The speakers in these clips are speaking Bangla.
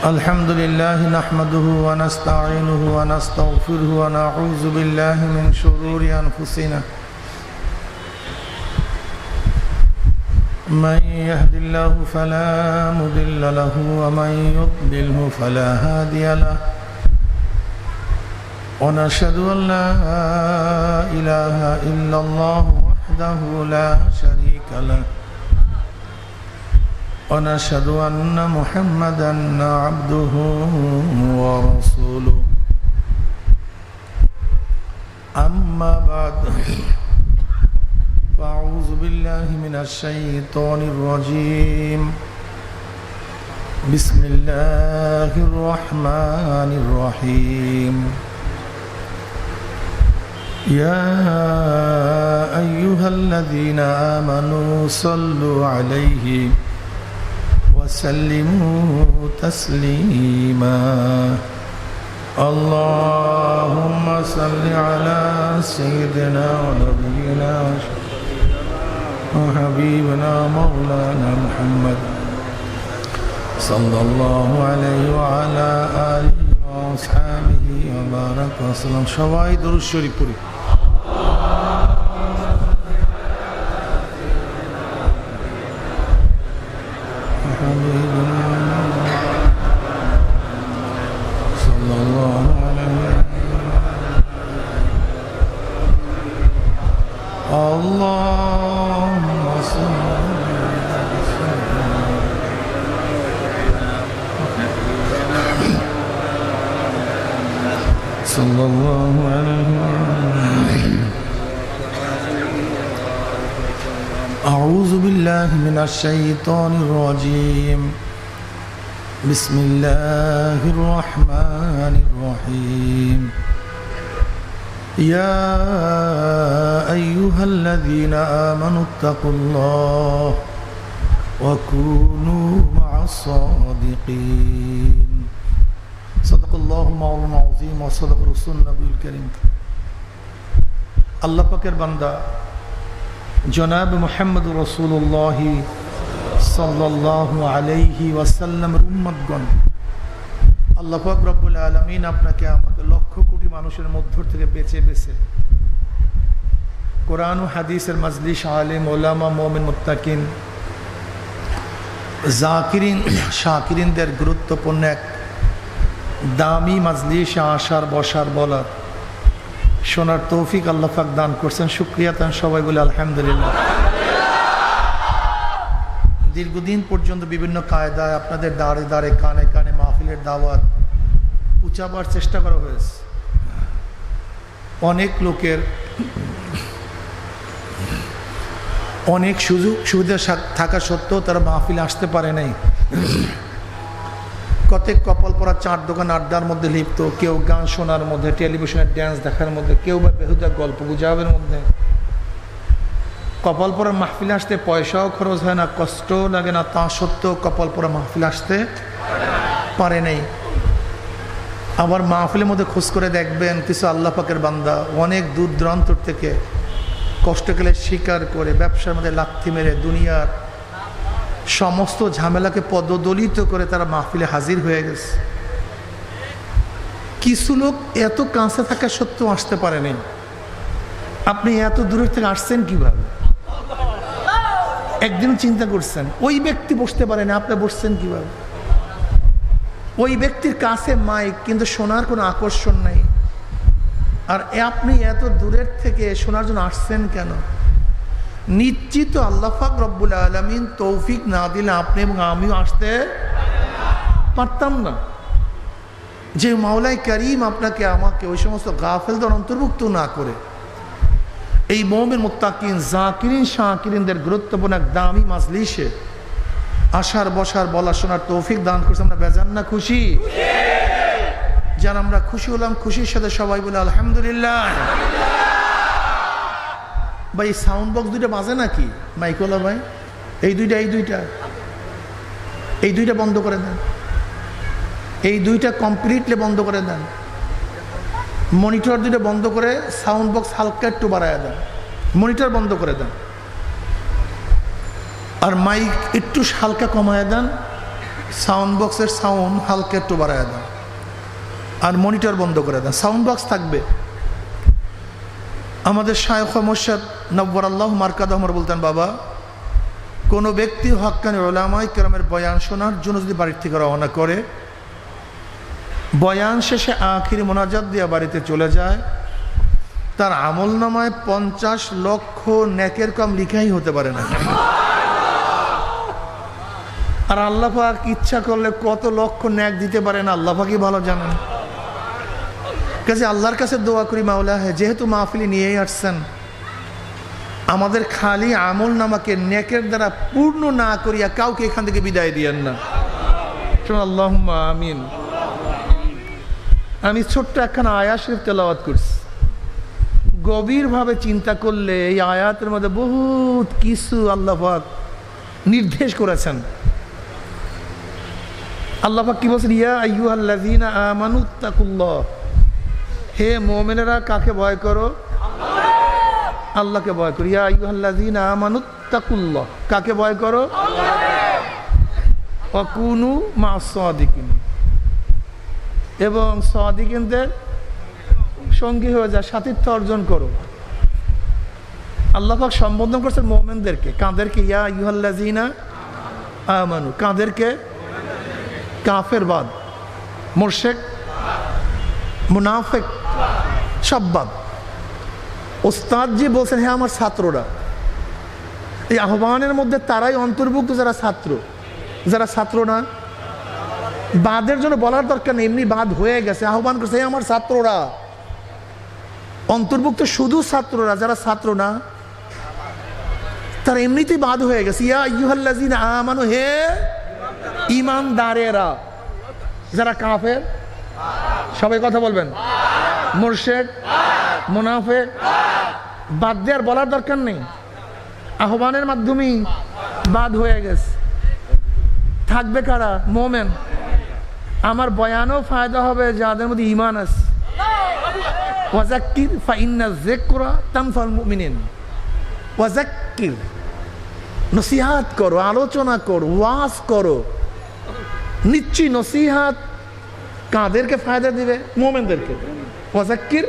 الحمد لله نحمده ونستعينه ونستغفره ونعوذ بالله من شرور أنفسنا من يهد الله فلا مضل له ومن يضلله فلا هادي له ونشهد أن لا إله إلا الله وحده لا شريك له ونشهد أن محمدًا عبده ورسوله أما بعد فأعوذ بالله من الشيطان الرجيم بسم الله الرحمن الرحيم يا أيها الذين آمنوا صلوا عليه وسلموا تسليما اللهم صل على سيدنا ونبينا وحبيبنا مولانا محمد صلى الله عليه وعلى آله وأصحابه وبارك وسلم সবাই দরুদ শরীফ পড়ি صلى الله عليه أعوذ بالله من الشيطان الرجيم بسم الله الرحمن الرحيم يا أيها الذين آمنوا اتقوا الله وكونوا مع الصادقين صدق الله مولانا العظيم وصدق رسول النبي الكريم আল্লাহ পাকের বান্দা জনাব মুহাম্মদ রাসূলুল্লাহ সাল্লাল্লাহু আলাইহি ওয়াসাল্লামের উম্মতগণ আল্লাহ পাক রব্বুল আলামিন আপনাকে আমাকে লক্ষ কোটি মানুষের মধ্য থেকে বেছে বেছে কোরআন ও হাদিসের মাজলিস আলেম ওলামা মুমিন মুত্তাকিন জাকিরিন শাকিরিনদের গুরুত্বপূর্ণ এক দামি মাজলিসে আসার বসার বলার শোনার তৌফিক আল্লাহ পাক দান করছেন শুকরিয়া তান সবাই বলে আলহামদুলিল্লাহ দীর্ঘদিন পর্যন্ত বিভিন্ন কায়দায় আপনাদের দাঁড়ে দাঁড়ে কানে কানে মাহফিলের দাওয়াত পৌঁছাবার চেষ্টা করা হয়েছে অনেক লোকের অনেক সুযোগ সুবিধা থাকা সত্ত্বেও তারা মাহফিলে আসতে পারে নাই কতক কপাল পরা চার দোকান আড্ডার মধ্যে লিপ্ত কেউ গান শোনার মধ্যে টেলিভিশনের ড্যান্স দেখার মধ্যে কেউ বা বেহুদা গল্প গুজবের মধ্যে কপাল পরা মাহফিলে আসতে পয়সাও খরচ হয় না কষ্টও লাগে না তা সত্ত্বেও কপাল পরা মাহফিলে আসতে পারে নাই আবার মাহফিলের মধ্যে খোঁজ করে দেখবেন কিছু আল্লাহ পাকের বান্দা অনেক দূর দূরান্ত থেকে কষ্ট গেলে স্বীকার করে ব্যবসার মধ্যে লাথি মেরে দুনিয়ার সমস্ত ঝামেলাকে পদদলিত করে তারা মাহফিলে হাজির হয়ে গেছে কিছু লোক এত কাছে থাকা সত্ত্বেও আসতে পারেনি আপনি এত দূরের থেকে আসছেন কিভাবে একদিন চিন্তা করছেন ওই ব্যক্তি বসতে পারেনি আপনি বসছেন কিভাবে ওই ব্যক্তির কাছে মাইক কিন্তু শোনার কোনো আকর্ষণ নাই আর আপনি এত দূরের থেকে শোনার জন্য আসছেন কেন নিশ্চিত আল্লাহ পাক রব্বুল আলামিন তৌফিক না দিলে আপনি এবং আমিও আসতে পারতাম না যে মাওলাই করিম আপনাকে আমাকে ওই সমস্ত গাফেলদের অন্তর্ভুক্ত না করে এই মুমিন মুত্তাকিন জাকিরিন শাকিরিনদের গুরুত্বপূর্ণ এক দামি মাজলিসে আসার বসার বলা শোনার তৌফিক দান করছে আমরা বেজান না খুশি যেন আমরা খুশি হলাম খুশির সাথে সবাই বলে আলহামদুলিল্লাহ ভাই সাউন্ড বক্স দুইটা বাজে নাকি মাইকওয়ালা ভাই এই দুইটা বন্ধ করে দেন এই দুইটা কমপ্লিটলি বন্ধ করে দেন মনিটর দুইটা বন্ধ করে সাউন্ড বক্স হালকা একটু বাড়ায় দেন মনিটর বন্ধ করে দেন আর মাইক একটু হালকা কমায় দেন সাউন্ড বক্সের সাউন্ড হালকা একটু বাড়ায় দাও, আর মনিটর বন্ধ করে দাও। সাউন্ড বক্স থাকবে। আমাদের শায়খ মুর্শিদ নব্বর আল্লাহ মার্কাদ আমার বলতেন, বাবা কোনো ব্যক্তি হক্কানি উলামায়ে কেরামের বয়ান শোনার জন্য যদি বাড়ির থেকে রওনা করে, বয়ান শেষে আখিরি মোনাজাত দিয়ে বাড়িতে চলে যায়, তার আমল নামায় 50 লক্ষ নেকের কম লিখাই হতে পারে না। আর আল্লাহ পাক ইচ্ছা করলে কত লক্ষ নেক দিতে পারেন আল্লাহ পাকই ভালো জানেন। কাজে আল্লাহর কাছে দোয়া করি, মাওলা যেহেতু মাহফিলি নিয়েই আসছেন, আমাদের খালি আমল নামাকে নেকের দ্বারা পূর্ণ না করিয়া কাউকে এখান থেকে বিদায় দিয়েন না। আল্লাহুম্মা আমিন। আমি ছোট্ট একখানা আয়াত শরীফ তেলাওয়াত করছি। গভীরভাবে চিন্তা করলে এই আয়াতের মধ্যে বহুত কিছু আল্লাহ পাক নির্দেশ করেছেন। আল্লাহ পাক কি বলছেন? ইয়া আইয়ুহাল্লাযীনা আমানুত্তাকুল্লাহ, হে মুমিনেরা কাকে ভয় করো? আল্লাহকে ভয় করো। ইয়া আইয়ুহাল্লাযীনা আমানুত্তাকুল্লাহ, কাকে ভয় করো? ওয়া কুনু মা'আস সাদিকিন, এবং সাদিকিনদের সঙ্গী হয়ে যা, সাথীত্ব অর্জন করো। আল্লাহ পাক সম্বোধন করছেন মুমিনদেরকে। কাদেরকে? ইয়া আইয়ুহাল্লাযীনা আমানু। কাদেরকে? কাফের বাদ, মুশরিক, মুনাফিক, সব বাদ। ওস্তাদ জি বলছেন, হ্যাঁ আমার ছাত্ররা। এই আহ্বানের মধ্যে তারাই অন্তর্ভুক্ত যারা ছাত্র। যারা ছাত্র না, বাদের জন্য বলার দরকার নেই, এমনি বাদ হয়ে গেছে। আহ্বান করছে, হ্যাঁ আমার ছাত্ররা। অন্তর্ভুক্ত শুধু ছাত্ররা, যারা ছাত্র না তারা এমনিতেই বাদ হয়ে গেছে। ইয়া আইয়ুহাল্লাযীনা আমানু, হে ঈমানদারেরা। যারা কাফের, সবাই কথা বলবেন, মুরশিদ, মুনাফিক, বাদ দেওয়ার বলার দরকার নেই। আহ্বানের মাধ্যমেই বাদ হয়ে গেছে। থাকবে কারা? মোমেন। আমার বয়ানও ফায়দা হবে যাদের মধ্যে ঈমান আছে। ওয়াজাক্কির ফাইন্না যিকরা তানফাউল মুমিনিন। ওয়াজাক্কির, নসিহাত করো, আলোচনা করো, ওয়াজ করো। নিশ্চয়ই নসিহাত কাদেরকে ফায়দা দিবে? মুমিনদেরকে। ওয়াজাক্কির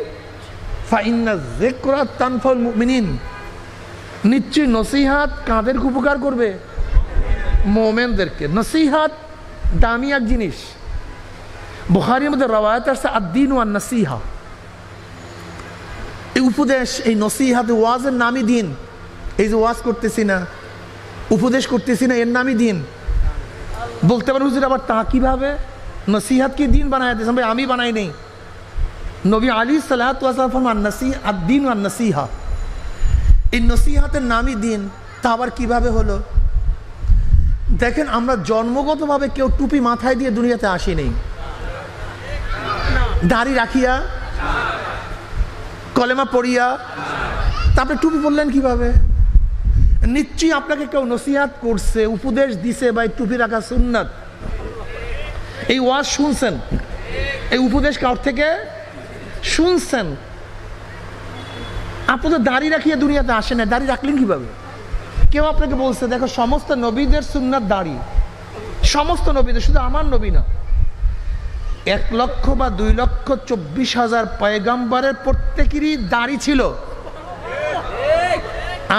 ফাইন্না যিকরা তানফাউল মুমিনিন। নিশ্চয়ই নসিহাত কাদেরকে উপকার করবে? মুমিনদেরকে। নসিহাত দামি এক জিনিস। বুখারীর মধ্যে রওয়ায়াত আছে আদ-দীন ওয়ান নাসিহা। এই উপদেশ, এই নসিহাত, ওয়াজের নামই দিন। এই যে ওয়াজ করতেছি না, উপদেশ করতেছি না, এর নামই দিন। বলতে পারেন হুজুর আবার তা কিভাবে? নসিহাত কি দিন বানায় দিয়েছেন? ভাই আমি বানাই নেই। নবী আলাইহিস সালাতু ওয়াস সালাম আদ-দীন ওয়ান নাসিহা, এই নসিহাতের নামই দিন। তা আবার কিভাবে হলো? দেখেন, আমরা জন্মগতভাবে কেউ টুপি মাথায় দিয়ে দুনিয়াতে আসেনি। দাড়ি রাখিয়া, কলেমা পড়িয়া, তারপরে টুপি পরলেন কিভাবে? নিশ্চয়ই আপনাকে কেউ নসিহাত করছে, উপদেশ দিছে, বা টুপি রাখা সুন্নাত। এই ওয়াজ শুনছেন, এই উপদেশ কার থেকে শুনছেন? আপনি তো দাড়ি রাখিয়া দুনিয়াতে আসেন না, দাড়ি রাখলেন কিভাবে? কেউ আপনাকে বলছে দেখো সমস্ত নবীদের সুন্নাত দাড়ি, সমস্ত নবীদের, শুধু আমার নবী না। 1 লক্ষ বা 2,24,000 পয়গম্বরের প্রত্যেকেরই দাড়ি ছিল।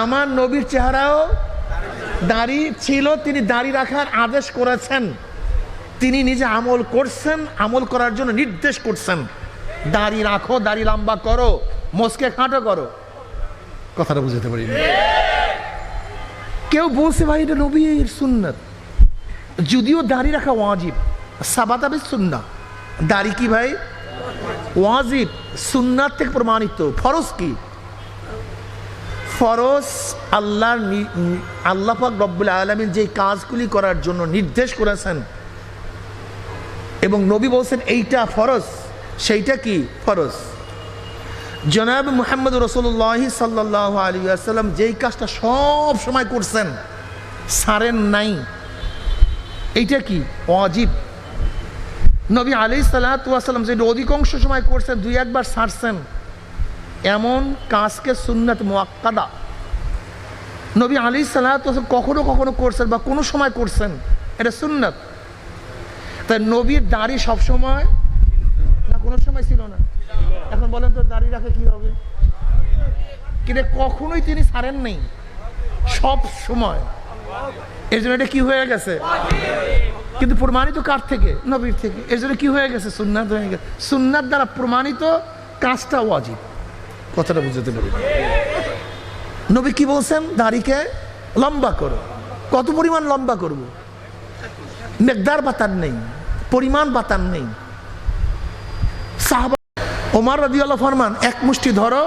আমার নবীর চেহারাও দাড়ি ছিল। তিনি দাড়ি রাখার আদেশ করেছেন, তিনি নিজে আমল করছেন, আমল করার জন্য নির্দেশ করছেন। দাড়ি রাখো, দাড়ি লম্বা করো, মোচকে খাটো করো। কথাটা বুঝতে পারি। কেউ বলছে ভাই এটা নবীর সুন্নাত, যদিও দাড়ি রাখা ওয়াজিব। সাবাতা বিস সুন্নাহ, দাড়ি কি ভাই? ওয়াজিব, সুন্নাত থেকে প্রমাণিত। ফরজ কি? ফরজ আল্লাহ পাক রব্বুল আলামিন যে কাজগুলি করার জন্য নির্দেশ করেছেন এবং নবী বলছেন এইটা ফরজ, সেইটা কি ফরজ। জনাব মুহাম্মদ রাসূলুল্লাহ সাল্লাল্লাহু আলাইহি ওয়াসাল্লাম যেই কাজটা সব সময় করছেন, ছাড়েন নাই, এইটা কি? ওয়াজিব। নবী আলাইহিস সালাতু ওয়াস সালাম যে অধিকাংশ সময় করছেন, 2-1 বার ছাড়ছেন, এমন কাজকে সুন্নাত মুআক্কাদা। নবী আলাইহিস সালাতু ওয়াস সালাম কখনো কখনো করছেন বা কোনো সময় করছেন, এটা সুন্নাত। তাই নবীর দাড়ি সবসময় না, কোনো সময় ছিল না। এখন বলেন তো দাড়ি রাখে কি হবে? কিন্তু কখনোই তিনি ছাড়েন নেই, সব সময়। এর জন্য এটা কি হয়ে গেছে? কিন্তু প্রমাণিত কার থেকে? নবীর থেকে। এর জন্য কি হয়ে গেছে? সুন্নাত হয়ে গেছে। সুন্নাত দ্বারা প্রমাণিত কাজটা ওয়াজিব। কথাটা বুঝতে পারি। নবী কি বলছেন? দাড়িকে লম্বা করো। কত পরিমাণ লম্বা করব? মেকদার বাতার নেই, পরিমাণ বাতার নেই। সাহাবা ওমর রাদিয়াল্লাহু ফরমান, এক মুষ্টি ধরো,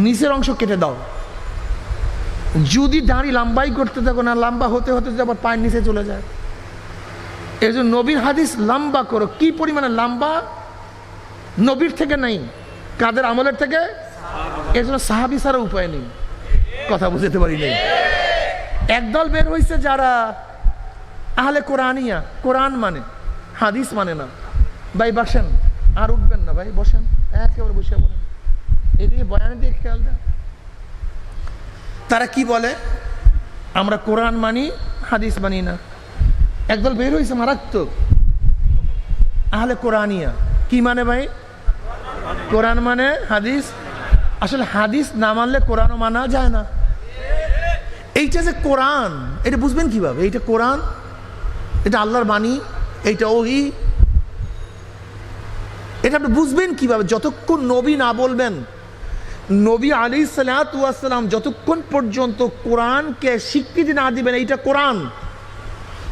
নিচের অংশ কেটে দাও। যদি দাড়ি লম্বাই করতে থাকো না, লম্বা হতে হতে আবার পায়ের নিচে চলে যায়। এই জন্য নবীর হাদিস লম্বা করো। কি পরিমাণে লম্বা? নবীর থেকে নেই, কাদের আমলের থেকে? এর জন্য সাহাবী ছাড়া উপায় নেই। কথা বুঝতে পারি নেই। একদল বের হয়েছে যারা আহলে কোরআনিয়া, কোরআন মানে, হাদিস মানে না। ভাই বসেন, আর উঠবেন না ভাই, বসেন, একেবারে বসে বলেন, এদিকে বয়ানে দিয়ে খেয়াল দেন। তারা কি বলে? আমরা কোরআন মানি, হাদিস মানি না। একদল বের হয়েছে মারাত্মক, আহলে কোরআনিয়া। কি মানে ভাই? কোরআন মানে, হাদিস। আসলে হাদিস না মানলে কোরআনও মানা যায় না। এইটা যে কোরআন, এটা বুঝবেন কিভাবে? এইটা কোরআন, এটা আল্লাহর বাণী, এইটা ওহী, এটা আপনি বুঝবেন কিভাবে? যতক্ষণ নবী না বলবেন, নবী আলাইহিসসালাতু ওয়াসসালাম যতক্ষণ পর্যন্ত কোরআনকে স্বীকৃতি না দিবেন এইটা কোরআন,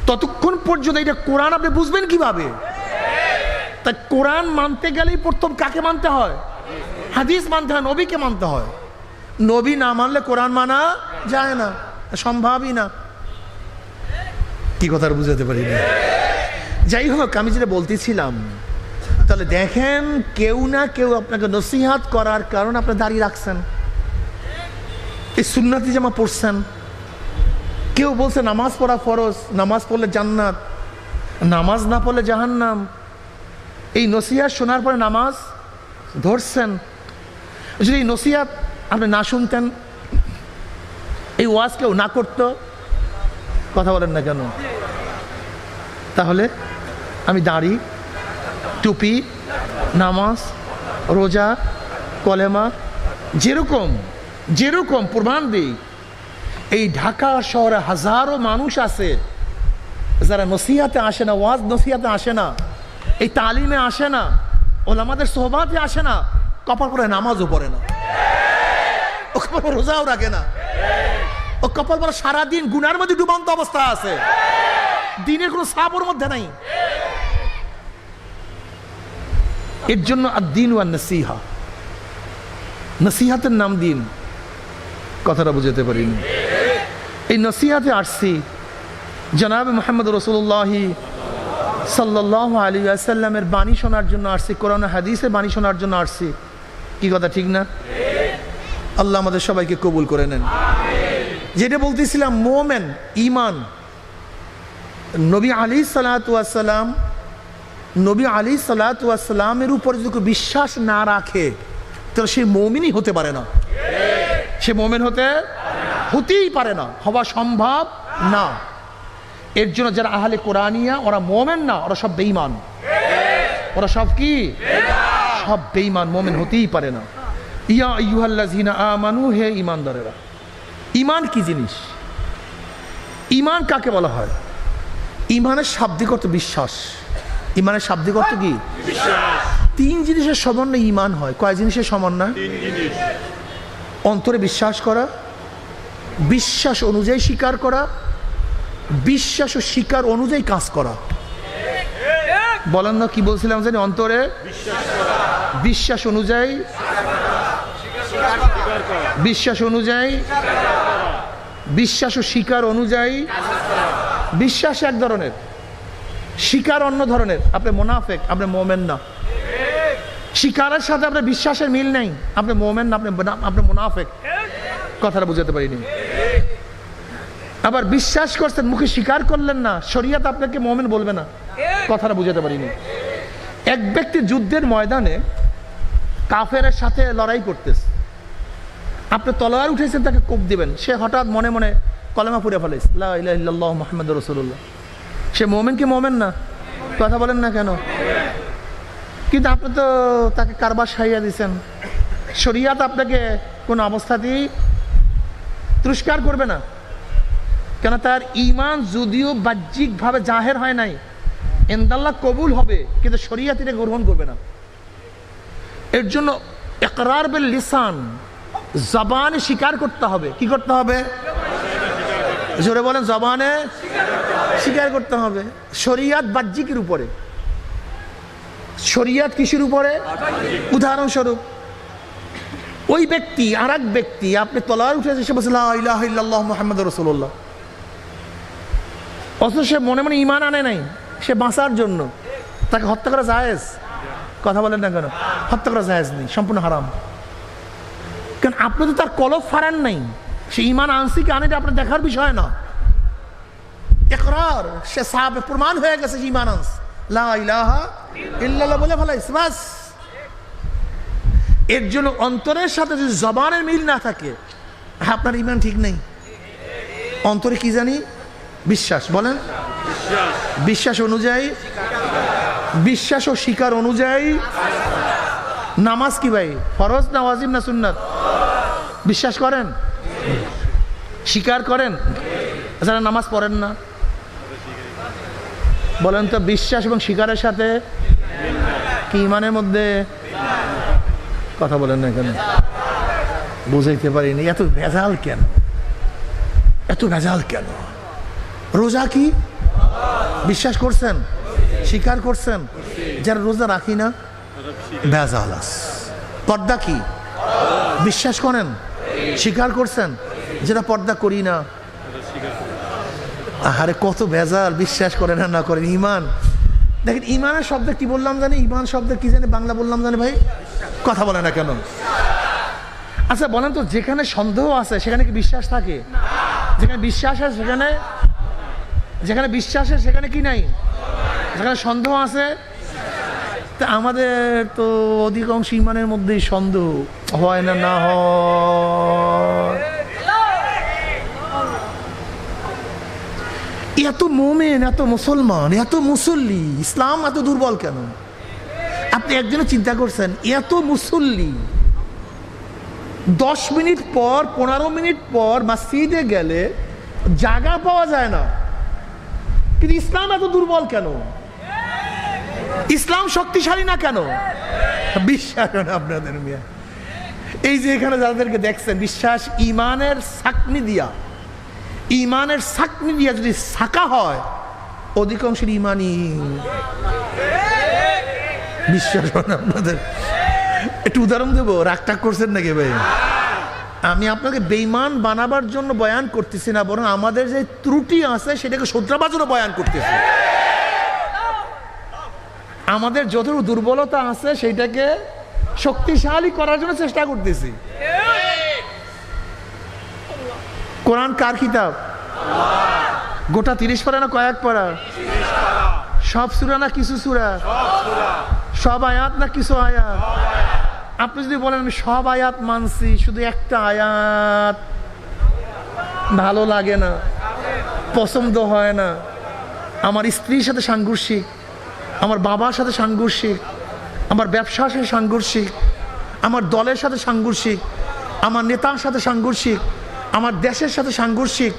ততক্ষণ পর্যন্ত এটা কোরআন আপনি বুঝবেন কিভাবে? তাই কোরআন মানতে গেলেই প্রথম কাকে মানতে হয়? হাদিস মানতে হয়, নবীকে মানতে হয়। নবী না মানলে কোরআন মানা যায় না, সম্ভবই না। কি কথা বুঝাতে পারি না? যাই হোক, আমি যেটা বলতেছিলাম, তাহলে দেখেন, কেউ না কেউ আপনাকে নসিহাত করার কারণে আপনি দাঁড়িয়ে রাখছেন, এই সুন্নতি জামা পড়ছেন। কেউ বলছে নামাজ পড়া ফরজ, নামাজ পড়লে জান্নাত, নামাজ না পড়লে জাহান্নাম। এই নসিহাত শোনার পরে নামাজ ধরছেন। যদি এই নসিহাত আপনি না শুনতেন, এই ওয়াজ কেউ না করতো, কথা বলেন না কেন? তাহলে আমি দাড়ি, টুপি, নামাজ, রোজা, কলেমা, যেরকম যেরকম প্রমাণ দিই, এই ঢাকা শহরে হাজারো মানুষ আছে যারা নসিহাতে আসে না, ওয়াজ নসিহাতে আসে না, এই তালিমে আসে না, ওলামাদের সোহবাতে আসে না, কপাল পরে নামাজও পড়ে না, ও কপাল পরে রোজাও রাখে না, ও কপাল পরে সারাদিন গুনার মধ্যে ডুবন্ত অবস্থা আছে, দিনের কোনো সাবর মধ্যে নাই। এর জন্য আদ-দীন ওয়ান নসিহা, নসিহাতের নাম দিন। কথাটা বুঝাতে পারিনি। এই নসিহাতে আসছি জনাব মুহাম্মদ রাসূলুল্লাহ সাল্লাল্লাহু আলাইহি ওয়াসাল্লামের বাণী শোনার জন্য আসছি, কোরআন হাদিসের বাণী শোনার জন্য আসছি। কি কথা ঠিক না? আল্লাহ আমাদের সবাইকে কবুল করে নেন। যেটা বলতেছিলাম, মোমেন, ঈমান, নবী আলাইহিস সালাতু ওয়াস সালাম, নবী আলাইহিস সালাতু ওয়াস সালামের উপর যদি বিশ্বাস না রাখে, তাহলে সে মুমিনই হতে পারে না। সে মুমিন হতেই পারে না, হওয়া সম্ভব না। এর জন্য যারা আহলে কোরআনিয়া, ওরা মুমিন না, ওরা সব বেঈমান। ওরা সব কি? সব বেঈমান, মুমিন হতেই পারে না। ইয়া আইয়ুহাল্লাযিনা আমানু, হে ঈমানদারেরা। ঈমান কি জিনিস? ঈমান কাকে বলা হয়? ঈমানের শাব্দিক অর্থ বিশ্বাস। ঈমানের শাব্দিক অর্থ কি? বিশ্বাস। তিন জিনিসের সমন্বয়ে ঈমান হয়। কয় জিনিসের সমন্বয়? তিন জিনিস। অন্তরে বিশ্বাস করা, বিশ্বাস অনুযায়ী স্বীকার করা, বিশ্বাস ও স্বীকার অনুযায়ী কাজ করা। বলেন না, কি বলছিলাম জানি? অন্তরে বিশ্বাস অনুযায়ী, বিশ্বাস অনুযায়ী, বিশ্বাস ও স্বীকার অনুযায়ী। বিশ্বাস এক ধরনের, স্বীকার অন্য ধরনের। আপনি মুনাফিক, আপনি মুমিন না। স্বীকারের সাথে আপনার বিশ্বাসের মিল নেই, আপনি মুমিন না, আপনি মুনাফিক। কথাটা বুঝাতে পারিনি। আবার বিশ্বাস করছেন, মুখে স্বীকার করলেন না, শরীয়ত আপনাকে মুমিন বলবে না। কথাটা বুঝাতে পারিনি। এক ব্যক্তি যুদ্ধের ময়দানে কাফেরের সাথে লড়াই করতেছে, আপনি তলোয়ার উঠেছেন, তাকে কোপ দিবেন, সে হঠাৎ মনে মনে কলেমা পড়ে ফেলেছে, লা ইলাহা ইল্লাল্লাহু মুহাম্মাদুর রাসূলুল্লাহ। সে মুমিন কি মুমিন না? কথা বলেন না কেন? কিন্তু আপনি তো তাকে কারবার সাইয়া দিচ্ছেন। শরিয়াত আপনাকে কোন অবস্থাতেই তিরস্কার করবে না, কেন তার ঈমান যদিও বাহ্যিকভাবে জাহের হয় নাই, ইনদাল্লাহ কবুল হবে, কিন্তু শরিয়াত এটা গ্রহণ করবে না। এর জন্য ইকরার বিল লিসান, জবানে স্বীকার করতে হবে। কি করতে হবে? জোরে বলেন, জবানে স্বীকার করতে হবে। শরিয়াত বাহ্যিকের উপরে, শরিয়াত কিসের উপরে? উদাহরণস্বরূপ ওই ব্যক্তি আর এক ব্যক্তি, আপনি তলোয়ার উঠেছে, সে বলছে লা ইলাহা ইল্লাল্লাহ মুহাম্মাদুর রাসূলুল্লাহ, অথচ সে মনে মনে ঈমান আনে নাই, সে বাঁচার জন্য তাকে হত্যা করা জায়েজ? কথা বলেন না কেন? হত্যা করা জায়েজ নেই, সম্পূর্ণ হারাম। কারণ আপনি তো তার কলব ফারান নাই, সে ঈমান আনছি কি আনে আপনার দেখার বিষয় না। ইকরার, সে সাহাবে প্রমাণ হয়ে গেছে যে ঈমান আনছে, লা ইলাহা ইল্লাল্লাহ বলে ফেলাইছে, বাস। এর জন্য অন্তরের সাথে যদি জবানের মিল না থাকে, আপনার ঈমান ঠিক নেই। অন্তরে কি জানি? বিশ্বাস। বলেন, বিশ্বাস অনুযায়ী, বিশ্বাস ও স্বীকার অনুযায়ী নামাজ কি ভাই? ফরজ না ওয়াজিব না সুন্নাত? বিশ্বাস করেন, স্বীকার করেন। যারা নামাজ পড়েন না, বলেন তো বিশ্বাস এবং স্বীকারের সাথে কি ঈমানের মধ্যে? কথা বলেন না কেন? বুঝাইতে পারিনি। এত ভেজাল কেন? এত ভেজাল কেন? রোজা কি? বিশ্বাস করছেন, স্বীকার করছেন? যারা রোজা রাখি না, ভেজাল আছে। পর্দা কি? বিশ্বাস করেন, স্বীকার করছেন? যেটা পর্দা করি না, আরে কত ভেজাল। বিশ্বাস করেন আর না করেন। ঈমান দেখেন, ঈমানের শব্দ কি বললাম জানি? ঈমান শব্দ কি জানি বাংলা বললাম জানি ভাই? কথা বলে না কেন? আচ্ছা বলেন তো, যেখানে সন্দেহ আছে সেখানে কি বিশ্বাস থাকে? যেখানে বিশ্বাস আছে সেখানে, যেখানে বিশ্বাস আছে সেখানে কি নাই? যেখানে সন্দেহ আছে। তা আমাদের তো অধিকাংশ ঈমানের মধ্যেই সন্দেহ হয় না, না হয়। এত মোমেন, এত মুসলমান, এত মুসল্লি, ইসলাম এত দুর্বল কেন? আপনি একদিনও চিন্তা করছেন এত মুসল্লি 10 মিনিট পর 15 মিনিট পর মসজিদে গেলে জায়গা পাওয়া যায় না, কিন্তু ইসলাম এত দুর্বল কেন? ইসলাম শক্তিশালী না কেন? বিশ্বাস না আপনাদের মিয়া। এই যে এখানে যাদেরকে দেখছেন, বিশ্বাস ঈমানের সাকনি দিয়া, ঈমানের সাকনি দিয়া যদি সাকা হয়, অধিকাংশের ঈমানই বিশ্বাস হয় না আপনাদের। একটু উদাহরণ দেবো, রাগটাগ করছেন নাকি ভাই? আমি আপনাকে বেঈমান বানাবার জন্য বয়ান করতেছি না, বরং আমাদের যে ত্রুটি আছে সেটাকে শোধরাবার জন্য বয়ান করতেছি। আমাদের যত দুর্বলতা আছে সেটাকে শক্তিশালী করার জন্য চেষ্টা করতেছি। কোরআন কার কিতাব? গোটা 30 পারা না কয়েক পারা? সব সূরা না কিছু সূরা? সব আয়াত না কিছু আয়াত? আপনি যদি বলেন আমি সব আয়াত মানছি, শুধু একটা আয়াত ভালো লাগে না, পছন্দ হয় না, আমার স্ত্রীর সাথে সাংঘর্ষিক, আমার বাবার সাথে সাংঘর্ষিক, আমার ব্যবসার সাথে সাংঘর্ষিক, আমার দলের সাথে সাংঘর্ষিক, আমার নেতার সাথে সাংঘর্ষিক, আমার দেশের সাথে সাংঘর্ষিক,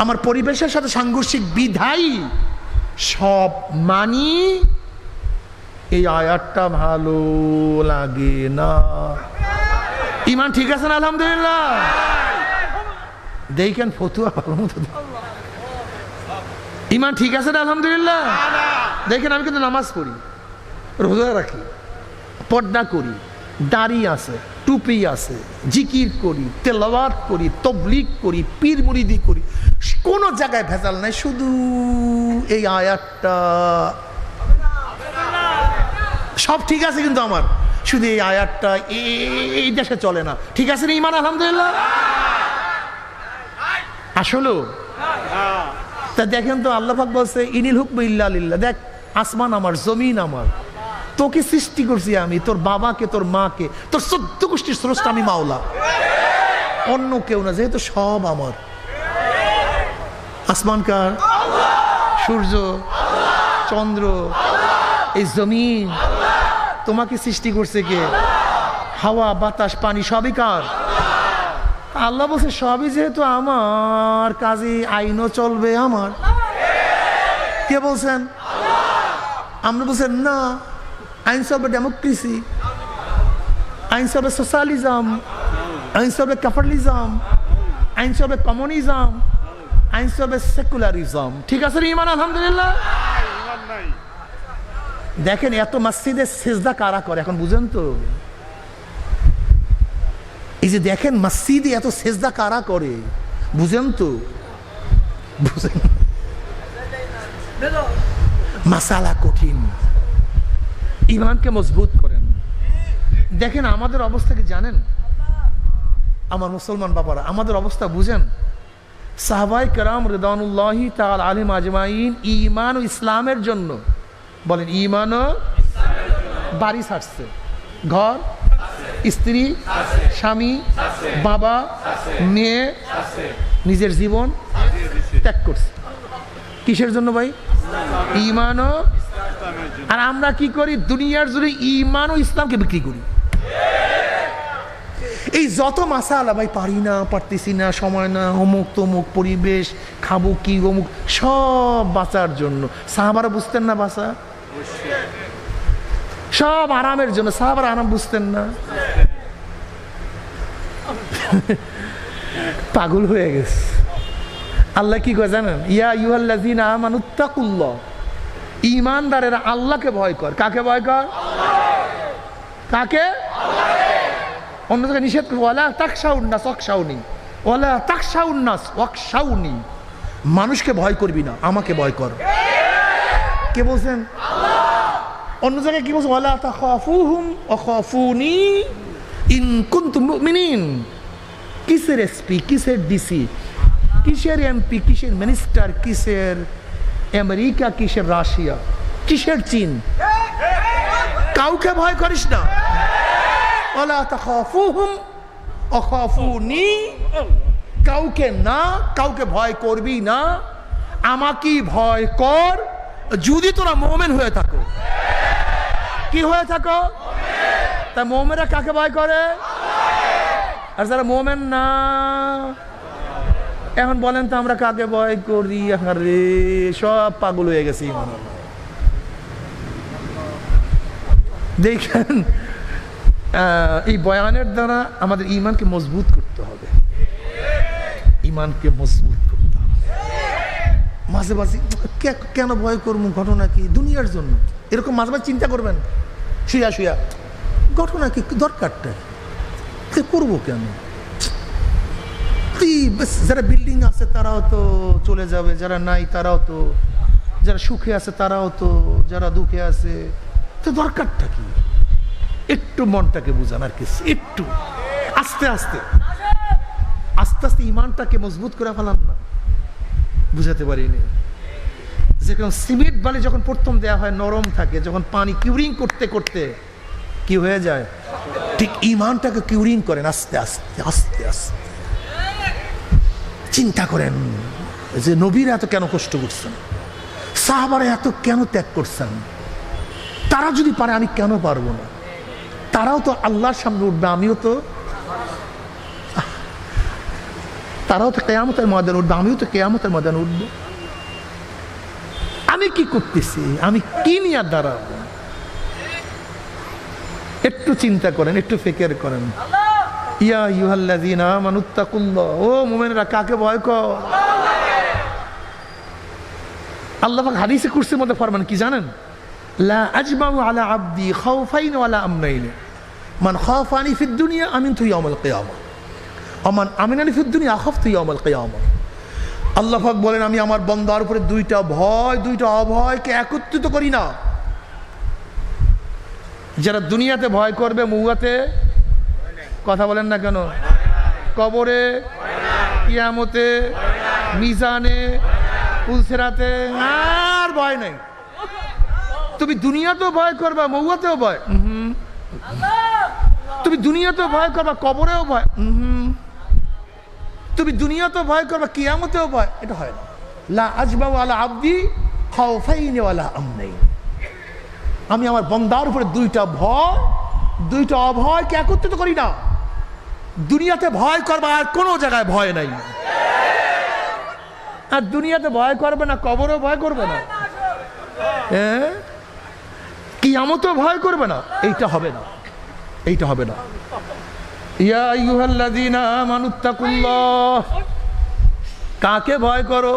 আমার পরিবেশের সাথে সাংঘর্ষিক, বিধায়ী সব মানি, এই আয়াতটা ভালো লাগে না। ঈমান ঠিক আছে না? আলহামদুলিল্লাহ। দেখেন ফতুয়া ঈমান ঠিক আছে না? আলহামদুলিল্লাহ। দেখেন আমি কিন্তু নামাজ পড়ি, রোজা রাখি, পর্দা করি, দাড়ি আছে, টুপি আছে, জিকির করি, তেলাওয়াত করি, তাবলীগ করি, পীর মুরিদি করি, কোনো জায়গায় ভেজাল নাই। শুধু এই আয়াতটা সব ঠিক আছে, কিন্তু আমার শুধু এই আয়াতটা এই দেশে চলে না। ঠিক আছে না ঈমান? আলহামদুলিল্লাহ। আসলে তা দেখেন তো, আল্লাহ পাক বলছে ইনিল হুকমু ইল্লা লিল্লাহ। দেখ, আসমান আমার, জমিন আমার, তোকে সৃষ্টি করছি আমি, তোর বাবাকে, তোর মাকে, তোর 14 গোষ্ঠীর স্রষ্টা আমি মাওলা, অন্য কেউ না, যেহেতু সব আমার। আসমান কার? সূর্য, চন্দ্র, এই জমিন তোমাকে সৃষ্টি করছে কে? হাওয়া বাতাস পানি সবই কার? আল্লাহ বলছে সবই যেহেতু আমার, কাজে আইনও চলবে আমার। কে বলছেন? আমরা বলছেন না, আইন চলবে ডেমোক্রেসি, আইন চলবে সোশ্যালিজম, আইন চলবে ক্যাপিটালিজম, আইন চলবে কমিউনিজম, আইন চলবে সেকুলারিজম। ঠিক আছে ইমান? আলহামদুলিল্লাহ। দেখেন এত মসজিদে সেজদা কারা করে এখন বুঝেন তো? এই যে দেখেন মসজিদে এত সেজদা কারা করে বুঝেন তো? বুঝেন? মাসালা কঠিন, ইমানকে মজবুত করেন। দেখেন আমাদের অবস্থা কি জানেন? আমার মুসলমান বাবারা, আমাদের অবস্থা বুঝেন? সাহাবায়ে কেরাম রিদওয়ানুল্লাহি তাআলা আলাইহিম আজমাইন ঈমান ও ইসলামের জন্য, বলেন ঈমান ও বাড়ি ছাড়ছে, ঘর, স্ত্রী, স্বামী, বাবা, মেয়ে, নিজের জীবন ত্যাগ করছে। কিসের জন্য ভাই? ঈমান ও। আর আমরা কি করি? দুনিয়ার জুড়ে ঈমান ও ইসলামকে বিক্রি করি। এই যত মাসালা ভাই, পারি না, পারতেছি না, সময় না, অমুক তমুক, পরিবেশ, খাবো কি, অমুক, সব বাঁচার জন্য। সাহাবারা বুঝতেন না বাঁচা? সব আরামের জন্য। সাহাবারা আরাম বুঝতেন না, পাগল হয়ে গেছে। আল্লাহ কি কয় জানেন? ইয়া আইয়ুহাল্লাযীনা আমানুত্তাকুল্লাহ, ঈমানদারেরা আল্লাহকে ভয় কর। কাকে ভয় কর? কাকে? অন্য জায়গায় নিষেধ করবো, ওয়ালা তাকশাউন নাস ওয়াকশাউনি, ওয়ালা তাকশাউন নাস ওয়াকশাউনি, মানুষকে ভয় করবি না, আমাকে ভয় কর। কে বলছেন? অন্য জায়গায় কি বলছে? ওয়ালা তাখাফুহুম ওয়াখাফুনি ইন কুনতুম মুমিনিন। কিসের এসপি, কিসের ডিসি, কিসের এমপি, কিসের মিনিস্টার, কিসের আমেরিকা, কিসের রাশিয়া, কিসের চীন, কাউকে ভয় করিস না। ওয়ালা তাখাফুহুম ওয়াখাফুনি, কাউকে না, কাউকে ভয় করবি না, আমাকে ভয় কর যদি তোরা মুমিন হয়ে থাকো। কি হয়ে থাকো? তা মুমিনরা কাকে ভয় করে? আর যারা মুমিন না, এখন বলেন তো আমরা কাকে ভয় করি? আরে সব পাগল হয়ে গেছে ঈমান। দেখেন এই বয়ানের দ্বারা আমাদের ঈমানকে মজবুত করতে হবে, ঈমানকে মজবুত করতে হবে। মাঝে মাঝে কেন ভয় করবো? ঘটনা কি? দুনিয়ার জন্য। এরকম মাঝে মাঝে চিন্তা করবেন শুয়া শুয়া, ঘটনা কি, দরকারটা করবো কেন? যারা বিল্ডিং আছে তারাও তো চলে যাবে, যারা নাই তারাও তো, যারা সুখে আছে তারাও তো, যারা দুঃখে আছে, তো দরকারটা কি? একটু মনটাকে বুঝান, আর কিছু একটু আস্তে আস্তে আস্তে আস্তে ঈমানটাকে মজবুত করে ফেলাম না, বুঝাতে পারিনি। যেরকম সিমেন্ট বালি যখন প্রথম দেওয়া হয় নরম থাকে, যখন পানি কিউরিং করতে করতে কি হয়ে যায়, ঠিক ঈমানটাকে কিউরিং করেন আস্তে আস্তে আস্তে আস্তে। চিন্তা করেন যে নবীরা এত কেন কষ্ট করছেন, সাহাবারা এত কেন ত্যাগ করছেন। তারা যদি পারে আমি কেন পারবো না? তারাও তো আল্লাহর সামনে উঠবে, আমিও তো, তারাও তো কিয়ামতের ময়দানে উঠবে, আমিও তো কিয়ামতের ময়দানে উঠবো। আমি কি করতেছি? আমি কি নিয়ে দাঁড়াবো? একটু চিন্তা করেন, একটু ফিকির করেন। ইয়া আইয়ুহাল্লাযীনা আমানুত্তাকুল্লাহ, ও মুমিনরা কাকে ভয় কর? আল্লাহ পাক হাদিসে কুরসির মধ্যে ফরমান কি জানেন? লা আজমাউ আলা আবদি খাউফাইন ওয়ালা আমনাইন, মান খাফানি ফিদ দুনিয়া আমিনতু ইয়াউমাল কিয়ামা ওয়া মান আমিনানি ফিদ দুনিয়া আখাফতু ইয়াউমাল কিয়ামা। আল্লাহ পাক বলেন আমি আমার বান্দার উপরে দুইটা ভয়, দুইটা অভয়কে একত্রিত করি না। যারা দুনিয়াতে ভয় করবে, মৌয়াতে কথা বলেন না কেন, কবরে, কিয়ামতে, মিজানে, পুলসেরাতে আর ভয় নেই। তুমি দুনিয়াতেও ভয় করবা, মৌয়াতেও ভয়, তুমি দুনিয়াতেও ভয় করবা, কবরেও ভয়, তুমি দুনিয়াতেও ভয় করবা, কিয়ামতেও ভয়। এটা হয় না। লা আজমাউ আলা আবদি খাউফাইন ওয়ালা আমনাইন। আমি আমার বন্দার উপরে দুইটা অভয়কে একত্রিত করি না। দুনিয়াতে ভয় করবে আর কোনো জায়গায় ভয় নাই। আর দুনিয়াতে ভয় করবে না, কবরও ভয় করবে না, কিয়ামতও ভয় করবে না। এইটা হবে না, এইটা হবে না। ইয়া আইয়ুহাল্লাযীনা আমানুত্তাকুল্লাহ, কাকে ভয় করো?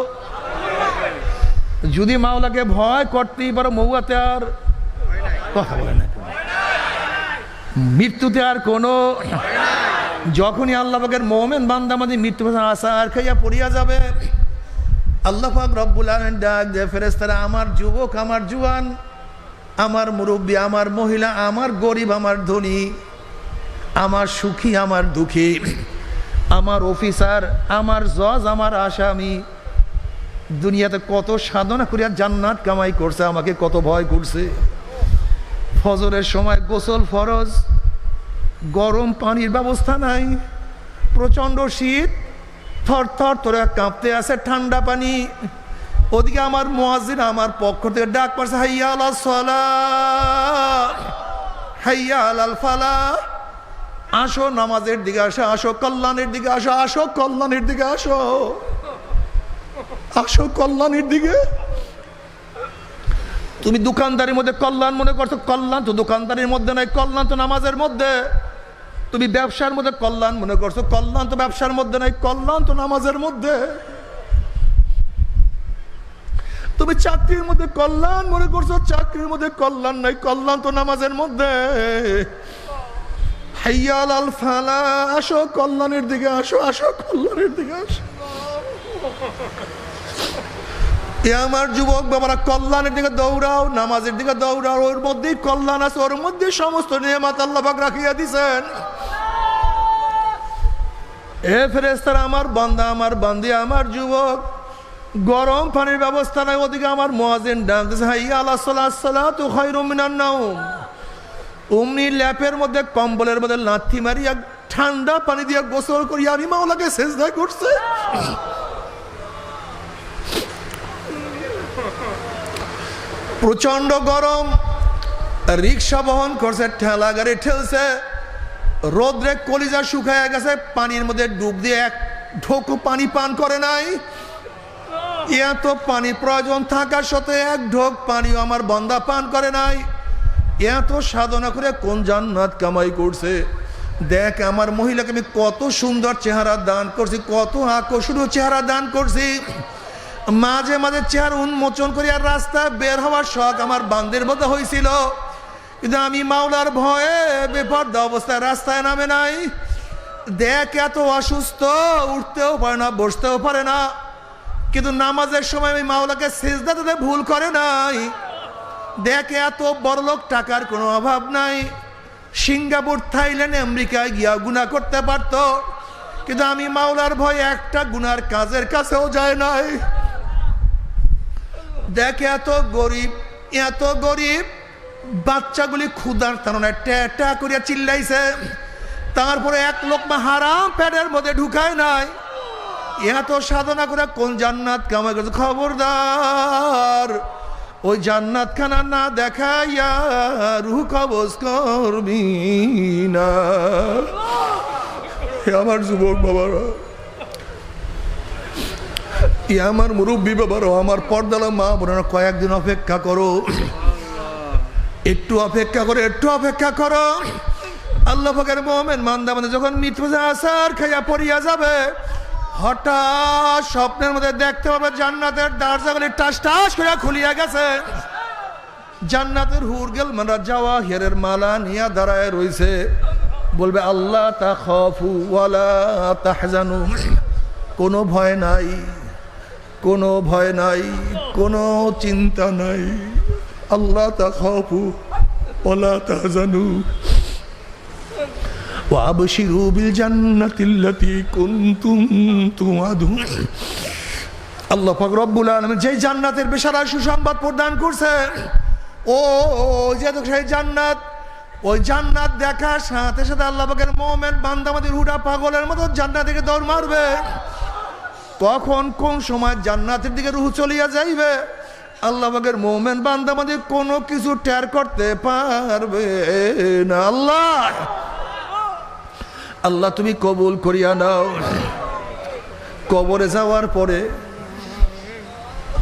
যদি মাওলাকে ভয় করতেই পারো, মৌয়াতে আর কথা বলে না, মৃত্যুতে আর কোনো, যখনই আল্লাহ পাকের মোমেন বান্দা আমাদের মৃত্যু আসার খাইয়া পড়িয়া যাবে, আল্লাহ পাক রব্বুল আলামিন ডাক দেয়, ফেরেশতারা, আমার যুবক, আমার জুয়ান, আমার মুরব্বী, আমার মহিলা, আমার গরিব, আমার ধনী, আমার সুখী, আমার দুঃখী, আমার অফিসার, আমার জজ, আমার আসামি, দুনিয়াতে কত সাধনা করিয়া জান্নাত কামাই করছে, আমাকে কত ভয় করছে। ফজরের সময় গোসল ফরজ, গরম পানির ব্যবস্থা নাই, প্রচণ্ড শীত, থর থর তোরা কাঁপতে আছে ঠান্ডা পানি। ওদিকে আমার মুয়াজ্জিন আমার পক্ষ থেকে ডাক পড়ছে, হাইয়া আলাস সালাহ, হাইয়া আলাল ফালাহ, আসো নামাজের দিকে আসো, আসো কল্যাণের দিকে আসো, আসো কল্যাণের দিকে আসো, আসো কল্যাণের দিকে। তুমি দোকানদারির মধ্যে কল্যাণ মনে করছো, কল্যাণ তো দোকানদারির মধ্যে নাই, কল্যাণ তো নামাজের মধ্যে। তুমি ব্যবসার মধ্যে কল্যাণ মনে করছো, কল্যাণ তো ব্যবসার মধ্যে নাই, কল্যাণ তো নামাজের মধ্যে। তুমি চাকরির মধ্যে কল্যাণ মনে করছো, চাকরির মধ্যে কল্যাণ নাই, কল্যাণ তো নামাজের মধ্যে। হাইয়া আলাল ফালাহ, আসো কল্যাণের দিকে আসো, আসো কল্যাণের দিকে আসো। আমার যুবক বাবারা, কল্যাণের দিকে দৌড়াও, নামাজের দিকে দৌড়াও, ওর মধ্যেই কল্যাণ আছে, ওর মধ্যে সমস্ত নিয়ামত আল্লাহ পাক রাখিয়া দিয়েছেন। এ ফেরেশতারা, আমার বান্দা, আমার বান্দি, আমার যুবক, গরম পানির ব্যবস্থা নাই, ওদিকে আমার মুয়াজ্জিন ডাক দিয়েছে, হাইয়া আলাস সালাহ, সালাতু খায়রুম মিনান নাওম। অমনি ল্যাপের মধ্যে, কম্বলের মধ্যে লাথি মারিয়া ঠান্ডা পানি দিয়ে গোসল করিয়া আমি মাওলাকে সেজদা করছে। প্রচন্ড গরম, রিক্সা বহন করছে, ঠেলা গাড়ি ঠেলছে, রোদ্রে কলিজা শুকায় গেছে, পানির মধ্যে ডুব দিয়ে এক ঢোকও পানি পান করে নাই। এত পানি প্রয়োজন থাকার সাথে এক ঢোক পানিও আমার বান্দা পান করে নাই। এত সাধনা করে কোন জান্নাত কামাই করছে। দেখ, আমার মহিলাকে আমি কত সুন্দর চেহারা দান করছি, কত আকর্ষণীয় চেহারা দান করছি। মাঝে মাঝে চেহারা উন্মোচন করিয়া রাস্তায় বের হওয়ার শখ আমার বান্দের মতো হয়েছিল, কিন্তু আমি মাওলার ভয়ে বেপরদা অবস্থায় রাস্তায় নামে নাই। দেখ, এত অসুস্থ, উঠতেও পারে না, বসতেও পারে না, কিন্তু নামাজের সময় আমি মাওলাকে সিজদা দিতে ভুল করে নাই। দেখ, এত বড়লোক, টাকার কোনো অভাব নাই, সিঙ্গাপুর, থাইল্যান্ড, আমেরিকায় গিয়া গুনাহ করতে পারত, কিন্তু আমি মাওলার ভয় একটা গুনার কাজের কাছেও যায় নাই। দেখ, এত গরিব বাচ্চাগুলি ক্ষুধার তাড়নায় ট্যাটা করিয়া চিল্লাইছে, তারপরে এক লোকমা হারাম পেটের মধ্যে ঢুকায় নাই। এত সাধনা করে কোন জান্নাত কামাই করছে। খবরদার, ওই জান্নাত খানা না দেখাইয়া রুহ কবজ করবি না। আমার যুবক বাবারা, আমার মুরব্বী বাবারও, আমার পর্দালা মা বোনেরা, কয়েকদিন অপেক্ষা করো, একটু অপেক্ষা করো, একটু অপেক্ষা করো। আল্লাহ পাকের মুমিন বান্দা মানে যখন মৃত্যু আসার খাইয়া পড়িয়া যাবে, হঠাৎ স্বপ্নের মধ্যে দেখতে পাবে জান্নাতের দরজাগুলি টাস টাস করে খুলিয়া গেছে। জান্নাতের হুরগেল মারা যাওয়া হিয়ারের মালা নিয়ে দাঁড়ায় রইছে, বলবে আল্লাহ তাখাফু ওয়ালা তাহজানু, কোনো ভয় নাই, কোনো ভয় নাই, কোনো চিন্তা নাই। আল্লাহ তাখাফু ওয়ালা তাহজানু ওয়াবশিরু বিল জান্নাতিল্লাতী কুনতুম তুআদুন। আল্লাহ পাক রব্বুল আলামিন যে জান্নাতের বিশাল সুসংবাদ প্রদান করছেন, ও যে সেই জান্নাত, ওই জান্নাত দেখার সাথে সাথে আল্লাহ পাকের মুমিন বান্দা আমাদের হুডা পাগলের মতো জান্নাত থেকে দৌড় মারবে। তখন কোন সময় জান্নাতের দিকে রূহ চলিয়া যাইবে, আল্লাহ পাকের মুমিন বান্দা মানে কোনো কিছু টের করতে পারবে না। আল্লাহ আল্লাহ তুমি কবুল করিয়া নাও। কবরে যাওয়ার পরে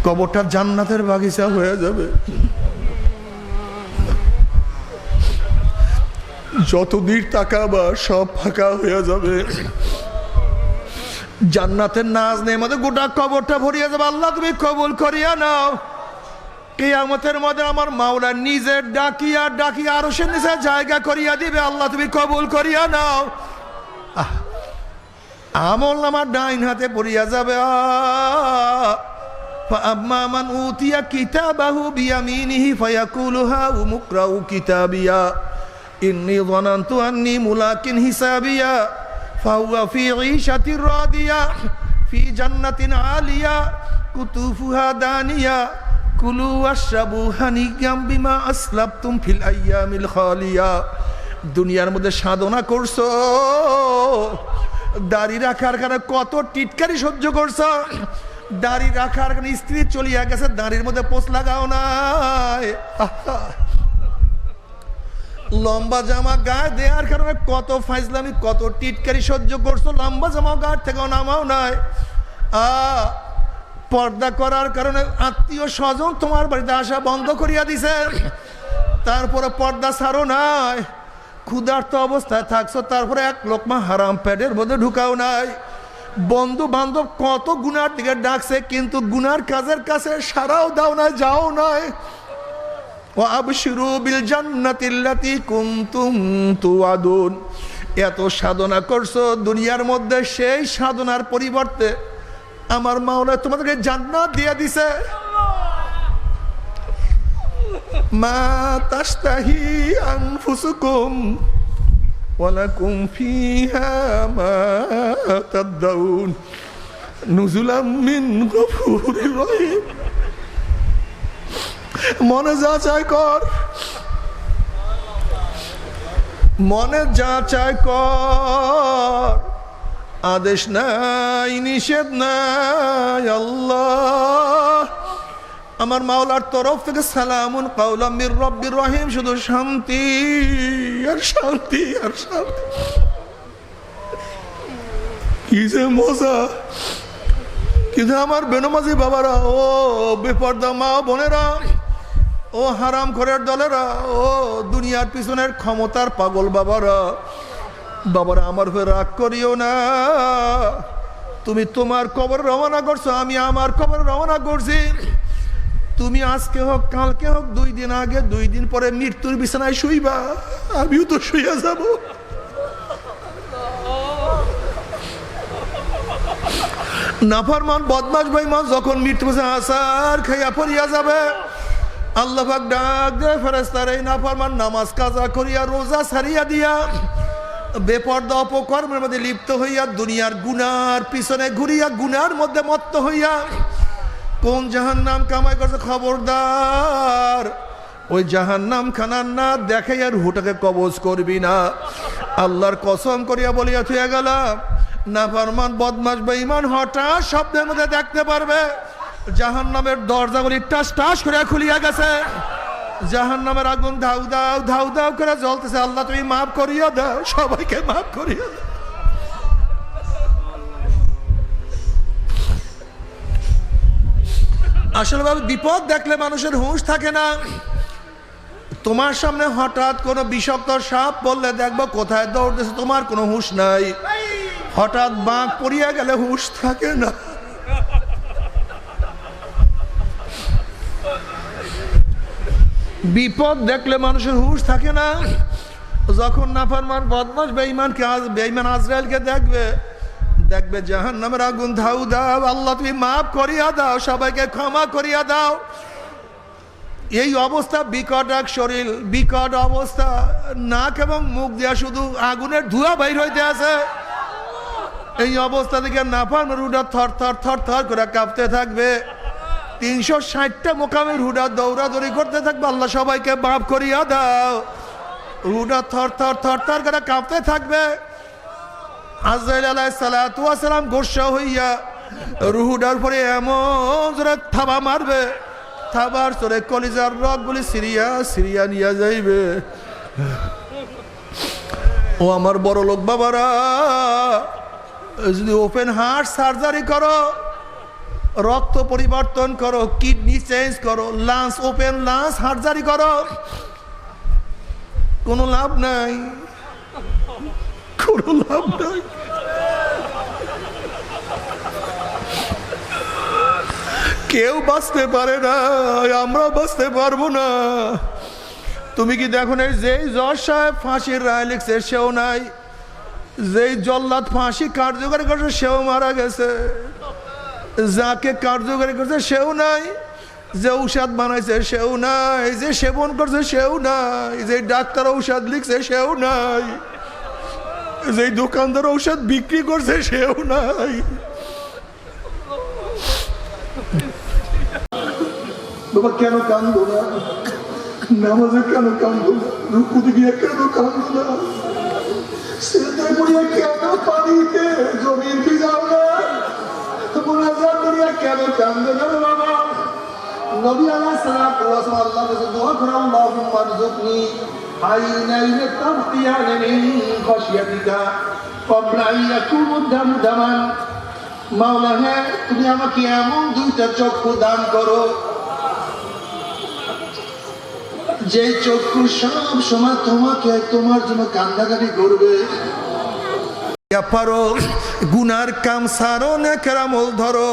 কবরটা জান্নাতের বাগিচা হয়ে যাবে। যত দূর তাকাবা সব ফাঁকা হয়ে যাবে। জান্নাতের নাজ নেমতে গোটা কবরটা ভরিয়া যাবে। আল্লাহ তুমি কবুল করিয়া নাও। কিয়ামতের মধ্যে আমার মাওলা নিজে ডাকিয়া ডাকিয়া আরশের নিচে জায়গা করিয়া দিবে। আল্লাহ তুমি কবুল করিয়া নাও। আমল নামার ডাইন হাতে পড়িয়া যাবে। فأما من أوتي كتابه بيمينه فيقول هاؤم اقرءوا كتابيا إني ظننت أني ملاق حسابيا فهو في عيشة راضية في جنة عالية قطوفها دانية كلوا واشربوا هنيئا بما أسلفتم في الأيام الخالية। দুনিয়ার মধ্যে সাধনা করছো, দাড়ি রাখার কারণে কত টিটকারি সহ্য করছো। দাড়ি রাখার কারণে স্ত্রী চলিয়া গেছে, দাড়ির মধ্যে পোষ লাগাও নাই। লম্বা জামা গায়ে দেওয়ার কারণে কত ফাইজলামি কত টিটকারি সহ্য করছো। লম্বা জামা গায়ে থেকে নামাও নাই। পর্দা করার কারণে আত্মীয় স্বজন তোমার বাড়িতে আসা বন্ধ করিয়া দিছে, তারপরে পর্দা ছাড়ো নাই। ক্ষুধার্ত অবস্থায় থাকছো, তারপরে এক লোকমা হারাম পেটের মধ্যে ঢুকাও নাই। বন্ধু বান্ধব কত গুনার দিকে ডাকছে, কিন্তু গুনার কাজের কাছে সারাও দাও না, যাও নাই। ও আবশিরু বিল জান্নাতিল্লাতী কুনতুম তুআদুন। এত সাধনা করছো দুনিয়ার মধ্যে, সেই সাধনার পরিবর্তে আমার মাওলা তোমাদেরকে জান্নাত দিয়ে দিছে। মা তাশতাহি আনফুসুকুম ওয়ালাকুম ফিহা মা তাদউন নুজুলাম মিন গফুরির রহিম। মনে যা চায় কর, মনে যা চায় কর, আদেশ নাই নিষেধ নাই। আল্লাহ আমার মাওলার তরফ থেকে সালামুন কাওলাম মির রব্বির রহিম, শুধু শান্তি আর শান্তি আর শান্তি। কি যে মজা! কিন্তু আমার বেনমাজি বাবারা, ও বেপর্দা মা বোনেরা, ও হারাম খোরের দলেরা, ও দুনিয়ার পিছনের ক্ষমতার পাগল বাবারা, বাবারা আমার উপরে রাগ করিও না। তুমি তোমার কবর রওনা করছো, আমি আমার কবর রওনা করছি। তুমি আজকে হোক কালকে হোক, 2 দিন আগে 2 দিন পরে মৃত্যুর বিছানায় শুইবা, আমিও তো শুইয়া যাব। নাফরমান বদমাশ বেঈমান যখন মৃত্যু বিছানায় আসার খাইয়া পড়িয়া যাবে, আল্লাহ পাক ডাক দে ফেরেশতারা, এই নাফরমান নামাজ কাজা করিয়া রোজা ছাড়িয়া দিয়া বেপরদা অপকর্মের মধ্যে লিপ্ত হইয়া দুনিয়ার গুনার পিছনে ঘুরিয়া গুনার মধ্যে মত্ত হইয়া কোন জাহান্নাম কামাই করছে, খবরদার ওই জাহান্নাম খানার না দেখে আর রুহটাকে কবজ করবি না। আল্লাহর কসম করিয়া বলিয়া থুয়া গেলাম, নাফরমান বদমাশ বেঈমান হঠাৎ শব্দের মধ্যে দেখতে পারবে জাহান্নামের দরজাগুলি টাস টাস করে খুলিয়া গেছে, জাহান্নামের আগুন ধাউ দাও ধাউ দাও করে জ্বলতেছে। আল্লাহ তুমি মাফ করিয়া দাও, সবাইকে মাফ করিয়া দাও। আসলে ভাবে বিপদ দেখলে মানুষের হুঁশ থাকে না। তোমার সামনে হঠাৎ কোনো বিষাক্ত সাপ বললে দেখবো কোথায় দৌড়তেছে, তোমার কোনো হুঁশ নাই। হঠাৎ বাঘ পড়িয়া গেলে হুঁশ থাকে না। বিপদ দেখলে মানুষের হুঁশ থাকে না। যখন নাফরমান বদমাশ বেঈমান আজরাইলকে দেখবে, দেখবে জাহান্নামের আগুন ধাউ দাও, আল্লাহ তুমি মাফ করিয়া দাও, সবাইকে ক্ষমা করিয়া দাও। এই অবস্থা, বিকট এক শরীর, বিকট অবস্থা, নাক এবং মুখ দিয়া শুধু আগুনের ধোঁয়া বাইর হইতে আছে। এই অবস্থা থেকে নাফরমান রুডা থর থর থর থর করে কাঁপতে থাকবে। 360টা মোকামের হুডা দৌড়াদৌড়ি করতে থাকবে, আল্লাহ সবাইকে মাফ করিয়া দাও। হুডা থর থর থর থর করে কাঁপতে থাকবে। আজরাইল আলাইহিস সালাতু ওয়াস সালাম গোসা হইয়া রুহুডার পরে এমন জোরে থাবা মারবে, থাবার চলে কলিজার রগগুলি সিরিয়া সিরিয়া নিয়ে যাইবে। ও আমার বড় লোক বাবারা, যদি ওপেন হার্ট সার্জারি করো, রক্ত পরিবর্তন করো, কিডনি চেঞ্জ করো, লাংস ওপেন লাংস সার্জারি করো, কোনো লাভ নাই, কোনো লাভ নাই। কেউ বাঁচতে পারে না, আমরা বাঁচতে পারবো না। তুমি কি দেখো না, যেই জজ সাহেব ফাঁসির রায় লিখছে সেও নাই, যেই জল্লাদ ফাঁসি কার্যকরী করছে সেও মারা গেছে, যাকে কার্যকরী করছে সেও নাই, যে ঔষধ বানাইছে সেও নাই, যে সেবন করছে সেও নাই, যে ডাক্তার ঔষধ লিখছে সেও নাই, যে দোকানদার ঔষধ বিক্রি করছে সেও নাই। বাবা কেন কান্দো না? নামাজে কেন কান্দো না? রুকুতে গিয়ে কেন কান্দো না? সেজদা করিয়া কেন পানিতে জমিন ভিজাও না? মুনাজাত করিয়া কেন কান্দো না বাবা? নবী আলাইহিস সালাতু ওয়াস সালাম আল্লাহর কাছে দোয়া করে, আল্লাহুম্মা রযুকনি আইনাইন তাফতিয়ান মিন খাশিয়াতিকা ক্বাবলা আন ইয়াকুমু দামু দামান। মাওলা হে, তুমি আমাকে এমন দুইটা চক্ষু দান করো যে চক্ষু সব সময় তোমাকে, তোমার জন্য কান্দাকাটি করবে। পারো গুনার কাম সারো, নেকের আমল ধরো,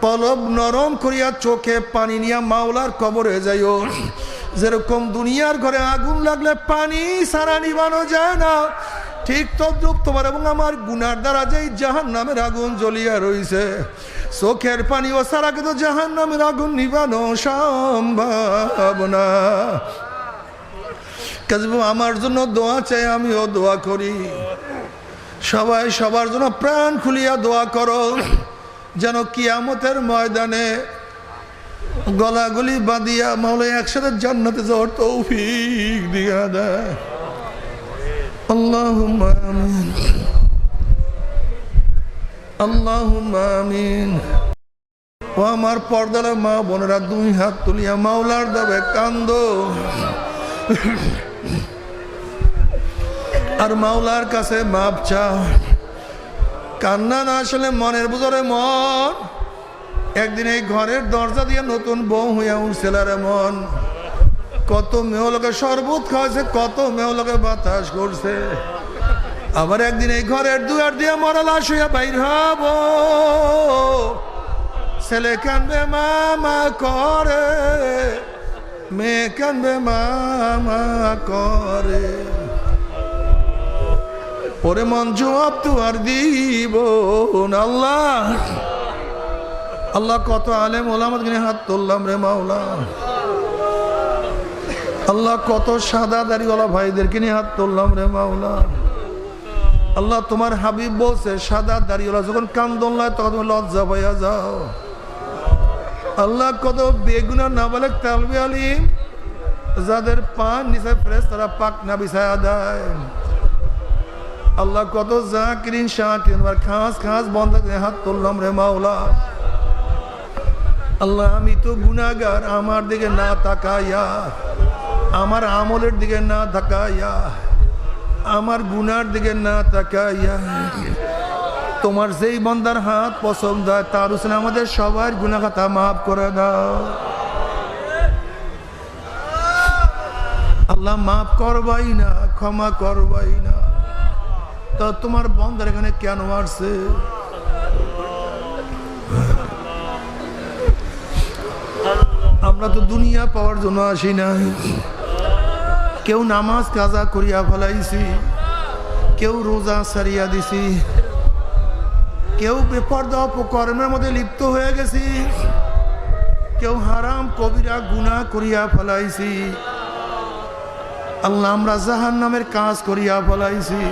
কলব নরম করিয়া চোখে পানি নিয়া মাওলার কবরে যাইও। যেরকম দুনিয়ার ঘরে আগুন লাগলে পানি সারা নিবানো যায় না, ঠিক তদ্রুপ তোমার এবং আমার গুনার দ্বারা যেই জাহান্নামের আগুন জ্বলিয়া রইছে, চোখের পানি ও সারা কিন্তু জাহান্নামের আগুন নিবানো সম্ভব না। কাজে আমার জন্য দোয়া চাই, আমিও দোয়া করি। সবাই সবার জন্য প্রাণ খুলিয়া দোয়া করো, যেন কিয়ামতের ময়দানে গলাগলি বাঁধিয়া মাওলা একসাথে জান্নাতে যাওয়ার তৌফিক দিয়া দেয়। আল্লাহুম্মা আমিন, আল্লাহুম্মা আমিন। ও আমার পর্দার মা বোনেরা, দুই হাত তুলিয়া মাওলার দাবে কান্দো আর মাওলার কাছে মাপ চাও। কান্না না আসলে মনের বুঝরে মন। একদিন এই ঘরের দরজা দিয়ে নতুন বউ হইয়া উঠছিল রে মন। কত মেহলোকে শরবত খাওয়াছে, কত মেহলোকে বাতাস করছে। আবার একদিন এই ঘরের দুয়ার দিয়ে মরা লাশ হইয়া বাইর হব। ছেলে কানবে মামা করে, মেয়ে কানবে মামা করে। ওরে মন জবাব তো আর দিব না। আল্লাহ আল্লাহ, কত আলেম ওলামাত কিনে হাত তুললাম রে মাওলা। আল্লাহ, কত সাদা দাড়িওয়ালা ভাইদেরকে নিয়ে হাত তুললাম রে মাওলা। আল্লাহ, তোমার হাবিব বলছে সাদা দাড়িওয়ালা যখন কান্দন লাগে তখন তুমি লজ্জা পাইয়া যাও। আল্লাহ, কত বেগুনা নাবালেক তালবে আলিম যাদের পান নিচে ফেরেশতারা পাকনা বিছায়া দেয়। আল্লাহ, কত জাকিরিন শাকিরিন খাস খাস বন্ধ করে হাত তুললাম রে মাওলা। আল্লাহ, আমি তো গুনাহগার, আমার দিকে না তাকাইয়া, আমার আমলের দিকে না তাকাইয়া, আমার গুনার দিকে না তাকাইয়া তোমার যেই বান্দার হাত পছন্দ হয় তার হোসেন আমাদের সবার গুনাহ খাতা মাফ করে দাও। আল্লাহ, মাফ করবাই না, ক্ষমা করবাই না। তা তোমার বান্দার এখানে কেন আসছে? আমরা তো দুনিয়া পাওয়ার জন্য আসি নাই। কেউ নামাজ কাজা করিয়া ফেলাইছি, কেউ রোজা সারিয়া দিছি, কেউ বেপরদা অপকর্মের মধ্যে লিপ্ত হয়ে গেছি, কেউ হারাম কবিরা গুনাহ করিয়া ফেলাইছি। আল্লাহ, আমরা জাহান্নামের কাজ করিয়া ফেলাইছি।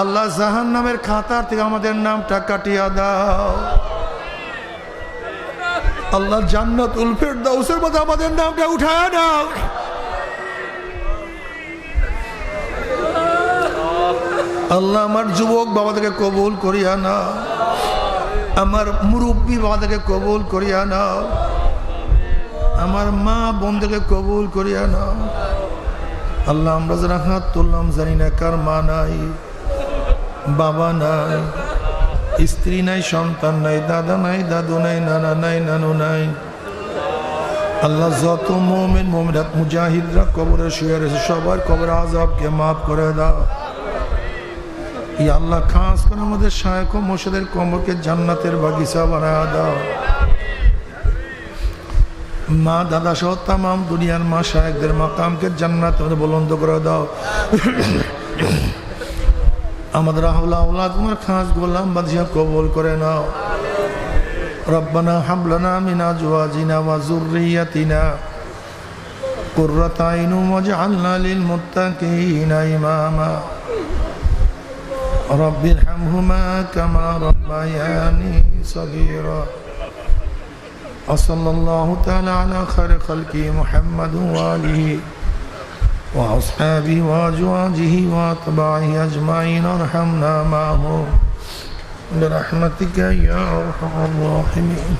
আল্লাহ, জাহান্নামের খাতার থেকে আমাদের নামটা কাটিয়া দাও। আল্লাহ, জান্নাতুল ফেরদাউসের মধ্যে আমাদের নামটা উঠায় দাও। আল্লাহ, আমার যুবক বাবাদেরকে কবুল করিয়া নাও, আমার মুরব্বী বাবাদেরকে কবুল করিয়া নাও। আমার মা বোনদেরকে কবুল করিয়া নাও। আল্লাহ আমরা যারা হাত তুললাম জানি না কার মা নাই, বাবা নাই, স্ত্রী নাই, সন্তান নাই, দাদা নাই, দাদু নাই, নানা নাই, নানু নাই। আল্লাহ যত মুমিন মুমিনাত মুজাহিদরা কবরে শুয়ে রয়েছে সবার কবর আযাবকে মাফ করে দাও। ইয়া আল্লাহ খাস করে আমাদের শায়েখ ও মুর্শিদের কবরকে জান্নাতের বাগিচা বানায়া দাও। মা দাদা সহ তামাম দুনিয়ার মা শায়েখদের মাকামকে জান্নাতের বুলন্দ করে দাও। আমাদের আহলা আওলাদ তোমার খাস গোলাম বাদশা কবুল করে নাও। রব্বানা হাব লানা মিন আজওয়াজিনা ওয়া যুররিয়াতিনা কুররাতা আইনুন ওয়াজআলনা লিল মুত্তাকিনা ইমামা। রব্বিরহামহুমা কামা রাব্বায়ানি সগীরা। ওয়াসাল্লাল্লাহু তাআলা আলা খায়রি খালকি মুহাম্মাদ ওয়া আলিহি وأصحابه وأزواجه وأتباعه أجمعين ارحمنا معهم برحمتك يا أرحم الراحمين.